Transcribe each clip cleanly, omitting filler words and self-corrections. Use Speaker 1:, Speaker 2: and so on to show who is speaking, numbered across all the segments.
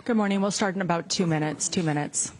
Speaker 1: Good morning. We'll start in about 2 minutes. 2 minutes.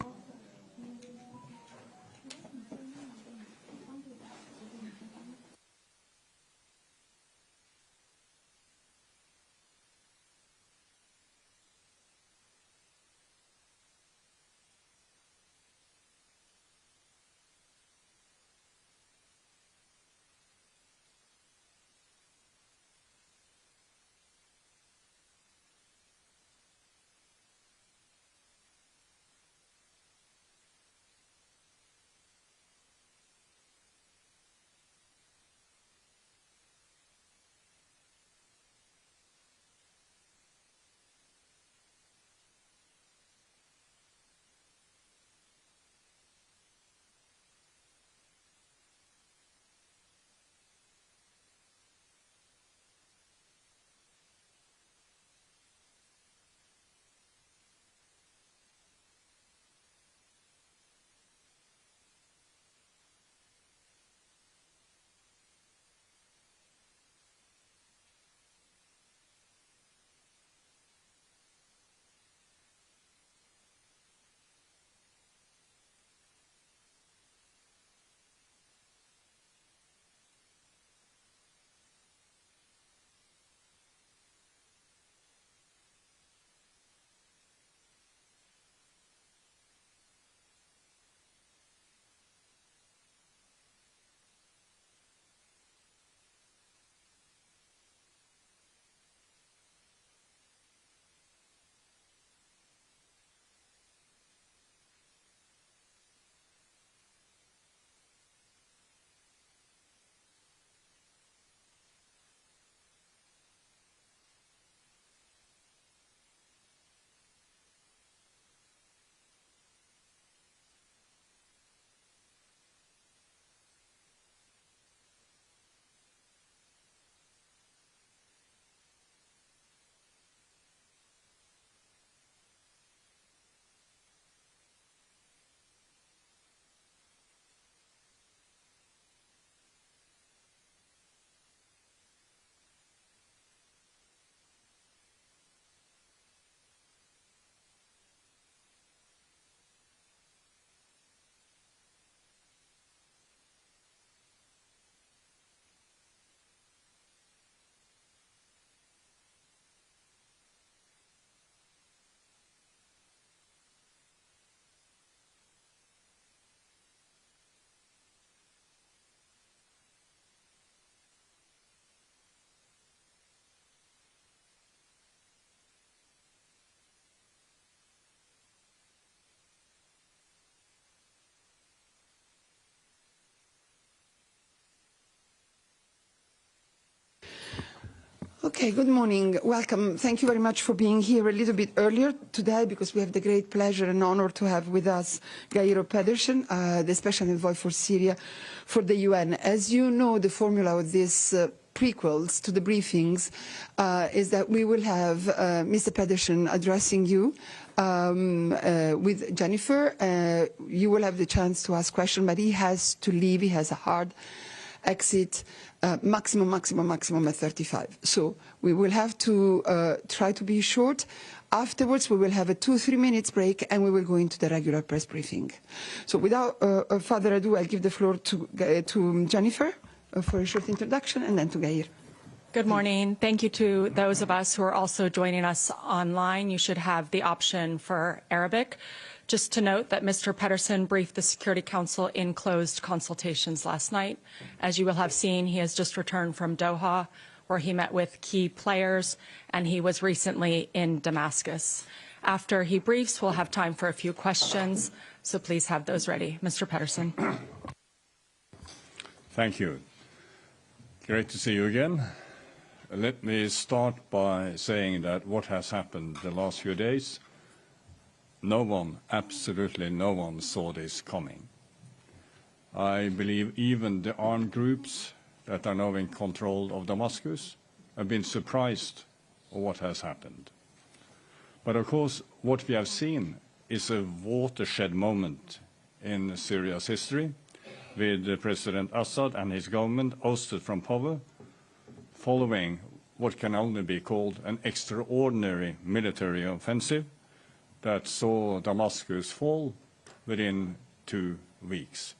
Speaker 2: Okay, good morning. Welcome. Thank you very much for being here a little bit earlier today because we have the great pleasure and honor to have with us Geir O, Pedersen, the Special Envoy for Syria for the UN. As you know, the formula of these prequels to the briefings is that we will have Mr. Pedersen addressing you with Jennifer. You will have the chance to ask questions, but he has to leave. He has a hard exit, maximum at 35. So we will have to try to be short. Afterwards, we will have a 2-3 minutes break, and we will go into the regular press briefing. So without further ado, I'll give the floor to Jennifer for a short introduction, and then to Geir.
Speaker 1: Good morning. Thank you to those of us who are also joining us online. You should have the option for Arabic. Just to note that Mr. Pedersen briefed the Security Council in closed consultations last night. As you will have seen, he has just returned from Doha, where he met with key players, and he was recently in Damascus. After he briefs, we'll have time for a few questions, so please have those ready. Mr. Pedersen.
Speaker 3: Thank you. Great to see you again. Let me start by saying that what has happened the last few days, no one, absolutely no one, saw this coming. I believe even the armed groups that are now in control of Damascus have been surprised of what has happened. But of course, what we have seen is a watershed moment in Syria's history, with President Assad and his government ousted from power, following what can only be called an extraordinary military offensive that saw Damascus fall within 2 weeks.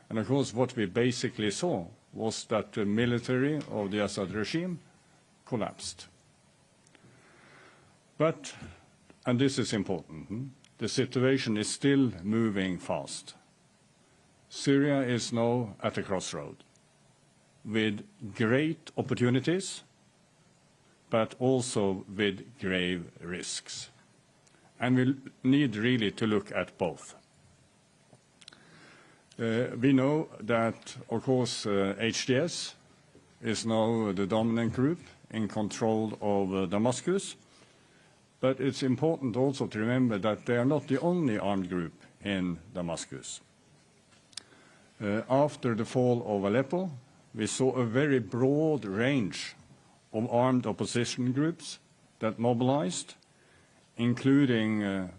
Speaker 3: And of course, what we basically saw was that the military of the Assad regime collapsed. But, and this is important, the situation is still moving fast. Syria is now at a crossroad with great opportunities, but also with grave risks. And we need really to look at both. We know that, of course, HDS is now the dominant group in control of Damascus, but it's important also to remember that they are not the only armed group in Damascus. After the fall of Aleppo, we saw a very broad range of armed opposition groups that mobilized, including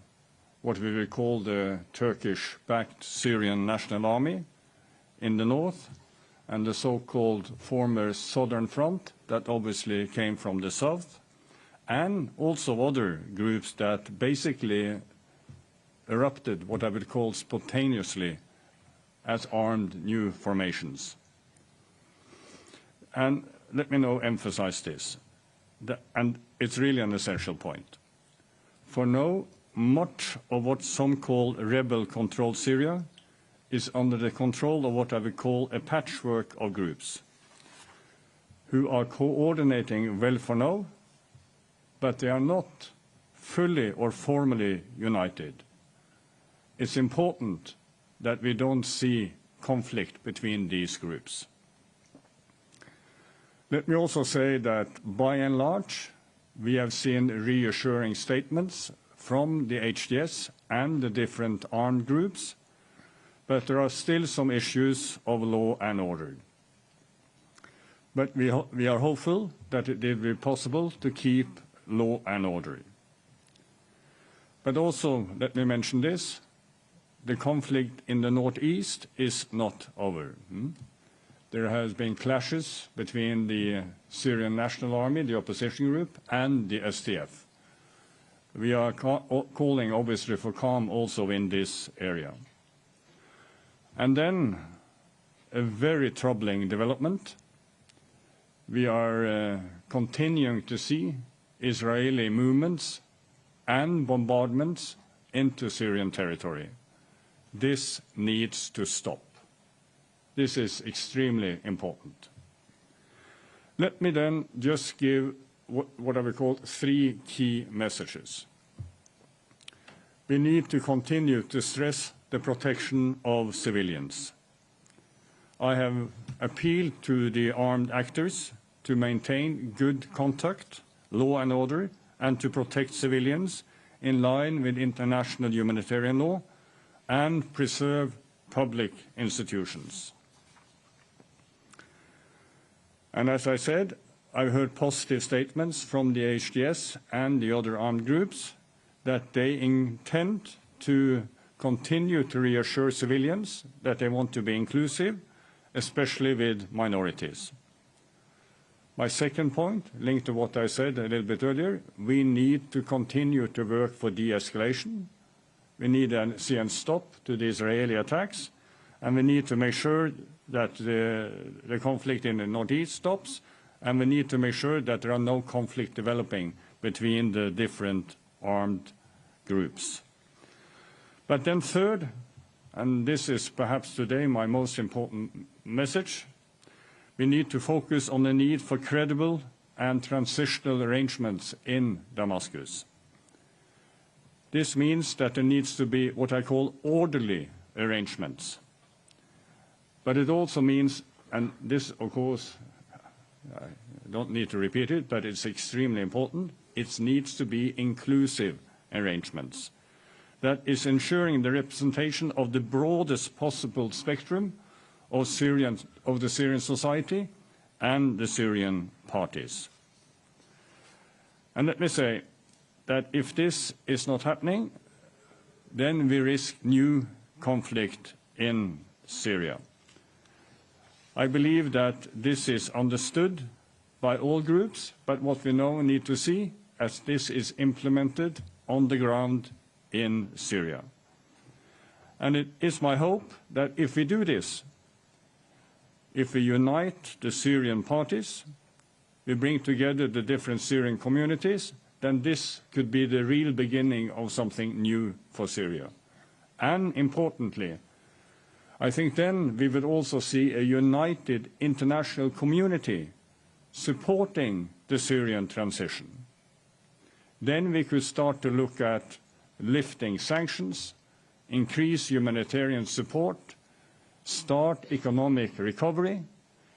Speaker 3: what we will call the Turkish-backed Syrian National Army in the north, and the so-called former Southern Front that obviously came from the south, and also other groups that basically erupted what I would call spontaneously as armed new formations. And let me now emphasize this, and it's really an essential point. For now, much of what some call rebel-controlled Syria is under the control of what I would call a patchwork of groups who are coordinating well for now, but they are not fully or formally united. It's important that we don't see conflict between these groups. Let me also say that by and large, we have seen reassuring statements from the HDS and the different armed groups, but there are still some issues of law and order. But we are hopeful that it will be possible to keep law and order. But also, let me mention this, the conflict in the northeast is not over. There has been clashes between the Syrian National Army, the opposition group, and the SDF. We are calling, obviously, for calm also in this area. And then a very troubling development. We are continuing to see Israeli movements and bombardments into Syrian territory. This needs to stop. This is extremely important. Let me then just give what I would call 3 key messages. We need to continue to stress the protection of civilians. I have appealed to the armed actors to maintain good contact, law and order, and to protect civilians in line with international humanitarian law and preserve public institutions. And as I said, I've heard positive statements from the HDS and the other armed groups that they intend to continue to reassure civilians that they want to be inclusive, especially with minorities. My second point, linked to what I said a little bit earlier, we need to continue to work for de-escalation. We need to see a stop to the Israeli attacks, and we need to make sure that the conflict in the northeast stops, and we need to make sure that there are no conflict developing between the different armed groups. But then third, and this is perhaps today my most important message, we need to focus on the need for credible and transitional arrangements in Damascus. This means that there needs to be what I call orderly arrangements. But it also means, and this, of course, I don't need to repeat it, but it's extremely important, it needs to be inclusive arrangements. That is ensuring the representation of the broadest possible spectrum of the Syrian society and the Syrian parties. And let me say that if this is not happening, then we risk new conflict in Syria. I believe that this is understood by all groups, but what we now need to see as this is implemented on the ground in Syria. And it is my hope that if we do this, if we unite the Syrian parties, we bring together the different Syrian communities, then this could be the real beginning of something new for Syria. And importantly, I think then we would also see a united international community supporting the Syrian transition. Then we could start to look at lifting sanctions, increase humanitarian support, start economic recovery.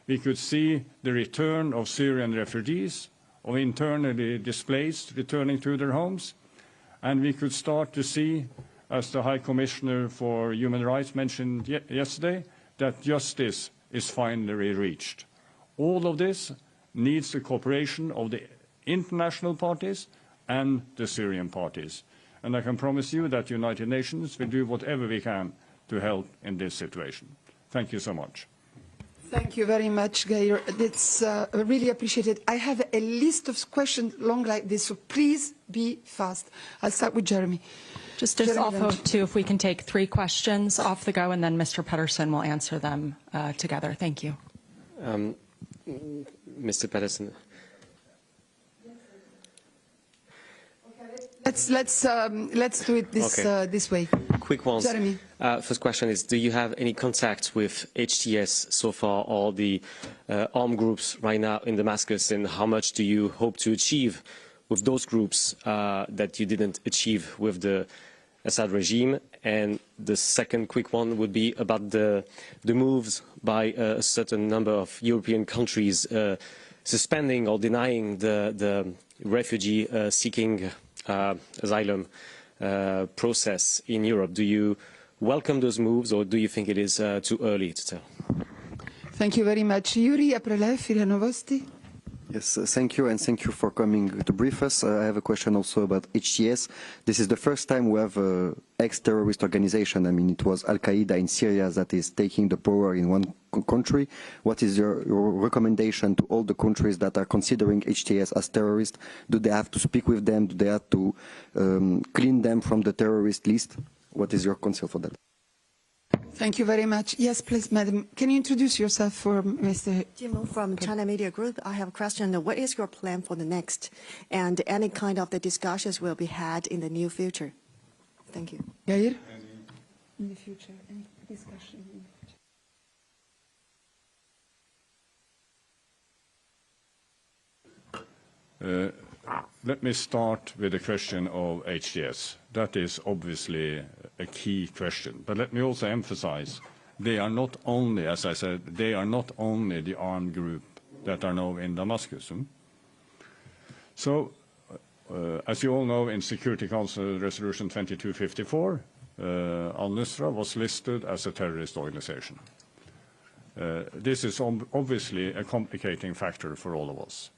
Speaker 3: We could see the return of Syrian refugees, of internally displaced returning to their homes, and we could start to see, as the High Commissioner for Human Rights mentioned yesterday, that justice is finally reached. All of this needs the cooperation of the international parties and the Syrian parties. And I can promise you that the United Nations will do whatever we can to help in this situation. Thank you so much.
Speaker 2: Thank you very much, Geir. It's really appreciated. I have a list of questions long like this, so please be fast. I'll start with Jeremy.
Speaker 1: Just also, too, if we can take 3 questions off the go, and then Mr. Pedersen will answer them together. Thank you.
Speaker 4: Mr. Pedersen.
Speaker 2: Let's do it this way.
Speaker 4: Quick ones.
Speaker 2: Jeremy.
Speaker 4: First question is: do you have any contact with HTS so far, or the armed groups right now in Damascus, and how much do you hope to achieve with those groups that you didn't achieve with the Assad regime? And the second quick one would be about the moves by a certain number of European countries suspending or denying the refugee seeking asylum process in Europe. Do you welcome those moves, or do you think it is too early to tell?
Speaker 2: Thank you very much. Yuri Aprelev, Firia Novosti.
Speaker 5: Yes, thank you, and thank you for coming to brief us. I have a question also about HTS. This is the first time we have an ex-terrorist organization. I mean, it was Al-Qaeda in Syria that is taking the power in one country. What is your recommendation to all the countries that are considering HTS as terrorists? Do they have to speak with them? Do they have to clean them from the terrorist list? What is your counsel for that?
Speaker 2: Thank you very much. Yes, please, madam. Can you introduce yourself for Mr.
Speaker 6: Jim from China Media Group. I have a question. What is your plan for the next, and any kind of the discussions will be had in the near future? Thank you.
Speaker 2: Geir? In the future, any discussion in the
Speaker 3: future? Let me start with the question of HTS. That is obviously a key question. But let me also emphasize, they are not only, as I said, they are not only the armed group that are now in Damascus. So, as you all know, in Security Council Resolution 2254, al-Nusra was listed as a terrorist organization. This is obviously a complicating factor for all of us.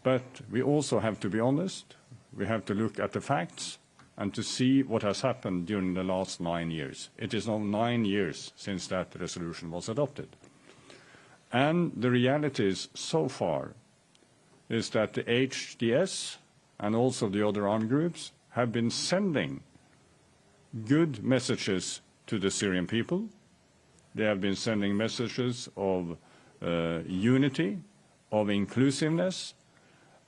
Speaker 3: But we also have to be honest. We have to look at the facts and to see what has happened during the last 9 years. It is now 9 years since that resolution was adopted. And the reality is, so far, is that the HDS and also the other armed groups have been sending good messages to the Syrian people. They have been sending messages of unity, of inclusiveness,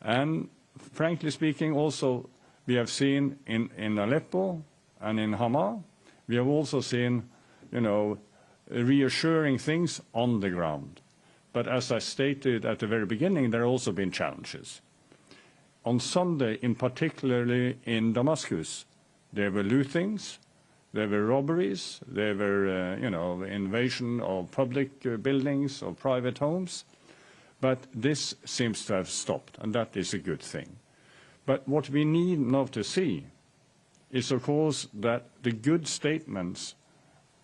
Speaker 3: and frankly speaking, also we have seen in Aleppo and in Hama, we have also seen, reassuring things on the ground. But as I stated at the very beginning, there have also been challenges. On Sunday, in particularly in Damascus, there were lootings, there were robberies, there were, invasion of public buildings, of private homes. But this seems to have stopped, and that is a good thing. But what we need now to see is, of course, that the good statements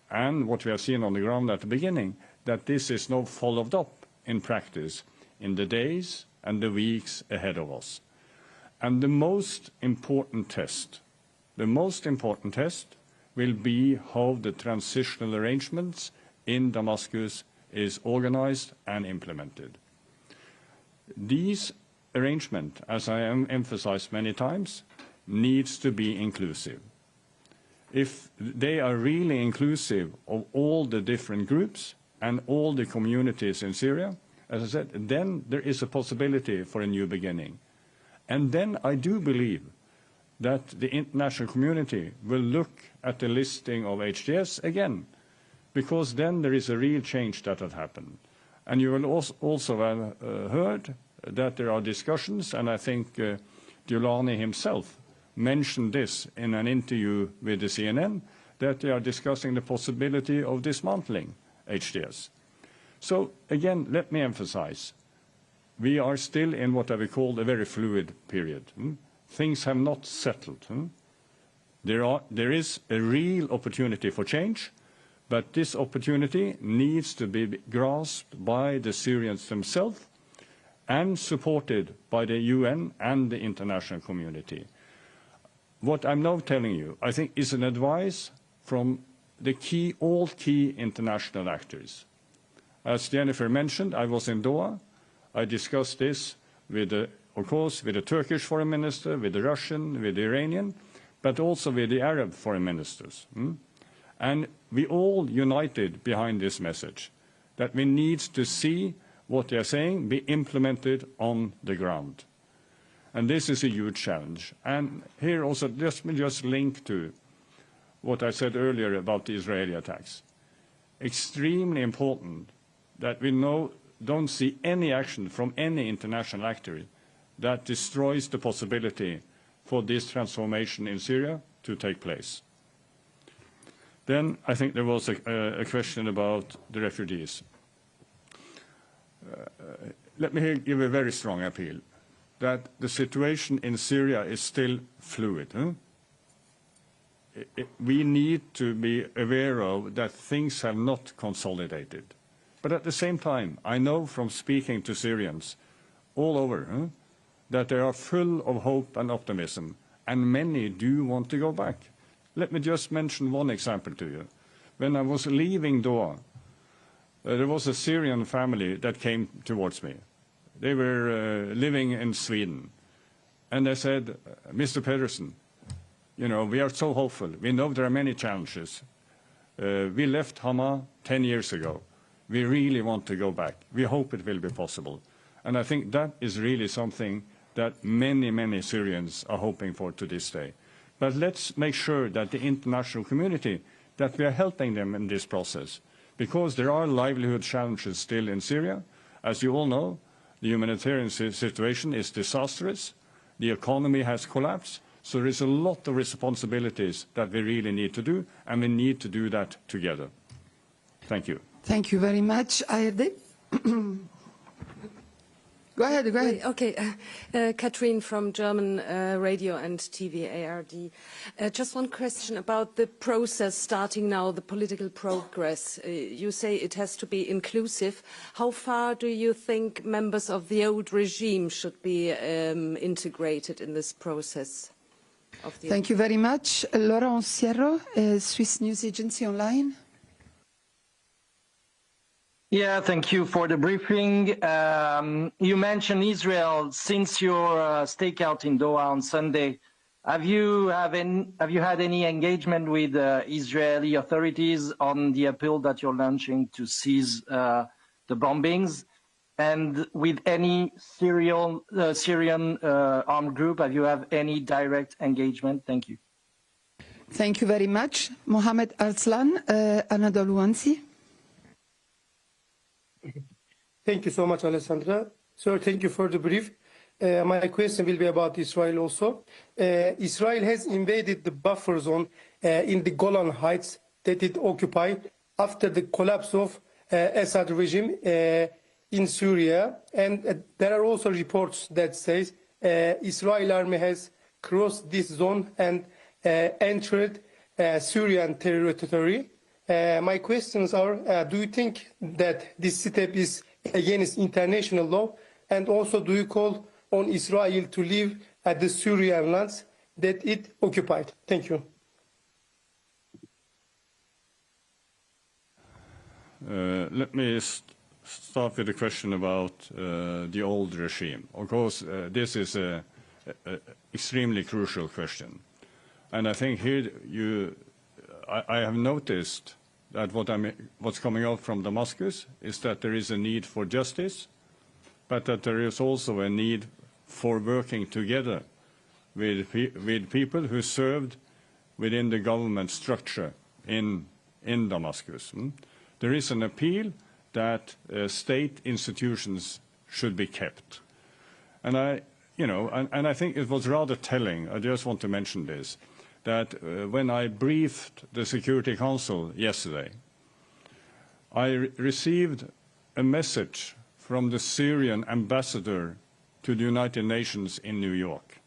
Speaker 3: and what we have seen on the ground at the beginning, that this is now followed up in practice in the days and the weeks ahead of us. And the most important test will be how the transitional arrangements in Damascus is organized and implemented. These arrangements, as I have emphasized many times, needs to be inclusive. If they are really inclusive of all the different groups and all the communities in Syria, as I said, then there is a possibility for a new beginning. And then I do believe that the international community will look at the listing of HTS again, because then there is a real change that has happened. And you will also have heard that there are discussions, and I think Giuliani himself mentioned this in an interview with the CNN, that they are discussing the possibility of dismantling HTS. So again, let me emphasize, we are still in what I would call a very fluid period. Things have not settled. There is a real opportunity for change, but this opportunity needs to be grasped by the Syrians themselves and supported by the UN and the international community. What I'm now telling you, I think, is an advice from all key international actors. As Jennifer mentioned, I was in Doha. I discussed this with, of course, with the Turkish foreign minister, with the Russian, with the Iranian, but also with the Arab foreign ministers. And we all united behind this message, that we need to see what they are saying be implemented on the ground. And this is a huge challenge. And here also, let me just link to what I said earlier about the Israeli attacks. Extremely important that we don't see any action from any international actor that destroys the possibility for this transformation in Syria to take place. Then I think there was a question about the refugees. Let me give a very strong appeal that the situation in Syria is still fluid. We need to be aware of that things have not consolidated. But at the same time, I know from speaking to Syrians all over that they are full of hope and optimism, and many do want to go back. Let me just mention one example to you. When I was leaving Doha, there was a Syrian family that came towards me. They were living in Sweden. And they said, Mr. Pedersen, you know, we are so hopeful. We know there are many challenges. We left Hama 10 years ago. We really want to go back. We hope it will be possible. And I think that is really something that many, many Syrians are hoping for to this day. But let's make sure that the international community, that we are helping them in this process, because there are livelihood challenges still in Syria. As you all know, the humanitarian situation is disastrous. The economy has collapsed. So there is a lot of responsibilities that we really need to do, and we need to do that together. Thank you.
Speaker 2: Thank you very much. Ayerde? Go ahead.
Speaker 7: Okay, Katrin from German Radio and TV ARD. Just one question about the process starting now, the political progress. You say it has to be inclusive. How far do you think members of the old regime should be integrated in this process?
Speaker 2: Thank you very much. Laurent Sierro, Swiss News Agency Online.
Speaker 8: Yeah, thank you for the briefing. You mentioned Israel. Since your stakeout in Doha on Sunday, have you had any engagement with Israeli authorities on the appeal that you're launching to cease the bombings? And with any Syrian armed group, have you had any direct engagement? Thank you.
Speaker 2: Thank you very much. Mohammed Arslan, Anadolu Ansi.
Speaker 9: Thank you so much, Alessandra. Sir, thank you for the brief. My question will be about Israel also. Israel has invaded the buffer zone in the Golan Heights that it occupied after the collapse of Assad regime in Syria. And there are also reports that says Israel army has crossed this zone and entered Syrian territory. My questions are, do you think that this step is against international law? And also, do you call on Israel to leave the Syrian lands that it occupied? Thank you.
Speaker 3: Let me start with the question about the old regime. Of course, this is an extremely crucial question. And I think here I have noticed that what's coming out from Damascus is that there is a need for justice, but that there is also a need for working together with people who served within the government structure in Damascus. There is an appeal that state institutions should be kept. And I think it was rather telling, I just want to mention this, that when I briefed the Security Council yesterday, I received a message from the Syrian ambassador to the United Nations in New York.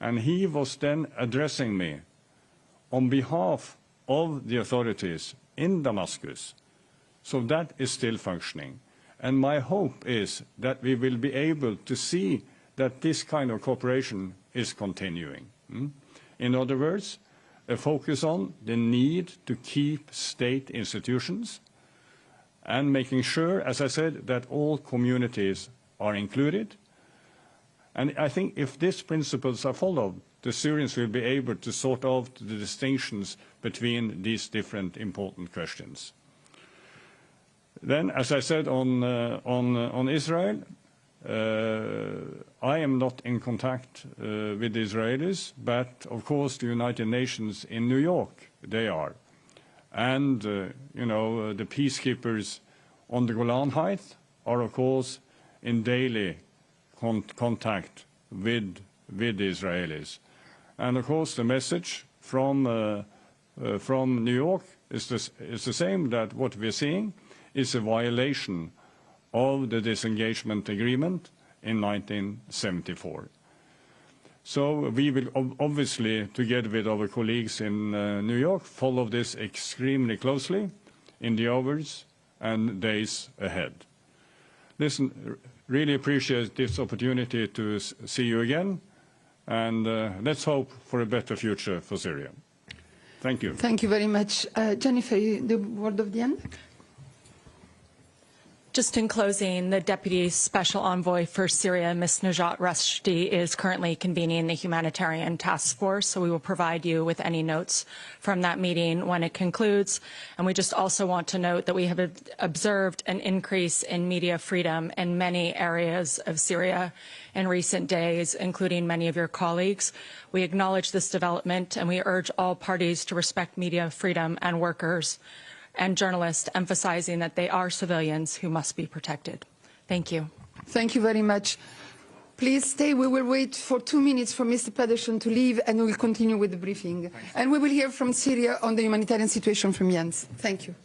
Speaker 3: And he was then addressing me on behalf of the authorities in Damascus. So that is still functioning. And my hope is that we will be able to see that this kind of cooperation is continuing. In other words, a focus on the need to keep state institutions and making sure, as I said, that all communities are included. And I think if these principles are followed, the Syrians will be able to sort out the distinctions between these different important questions. Then, as I said on Israel, I am not in contact with the Israelis, but of course the United Nations in New York, they are. And, the peacekeepers on the Golan Heights are, of course, in daily contact with the Israelis. And, of course, the message from New York is the same, that what we're seeing is a violation of the disengagement agreement in 1974. So we will obviously, together with our colleagues in New York, follow this extremely closely in the hours and days ahead. Listen, really appreciate this opportunity to see you again, and let's hope for a better future for Syria. Thank you.
Speaker 2: Thank you very much. Jennifer, the word of the end?
Speaker 1: Just in closing, the Deputy Special Envoy for Syria, Ms. Najat Rashdi, is currently convening the Humanitarian Task Force, so we will provide you with any notes from that meeting when it concludes. And we just also want to note that we have observed an increase in media freedom in many areas of Syria in recent days, including many of your colleagues. We acknowledge this development, and we urge all parties to respect media freedom and workers and journalists, emphasizing that they are civilians who must be protected. Thank you.
Speaker 2: Thank you very much. Please stay. We will wait for 2 minutes for Mr. Pedersen to leave, and we will continue with the briefing. And we will hear from Syria on the humanitarian situation from Jens. Thank you.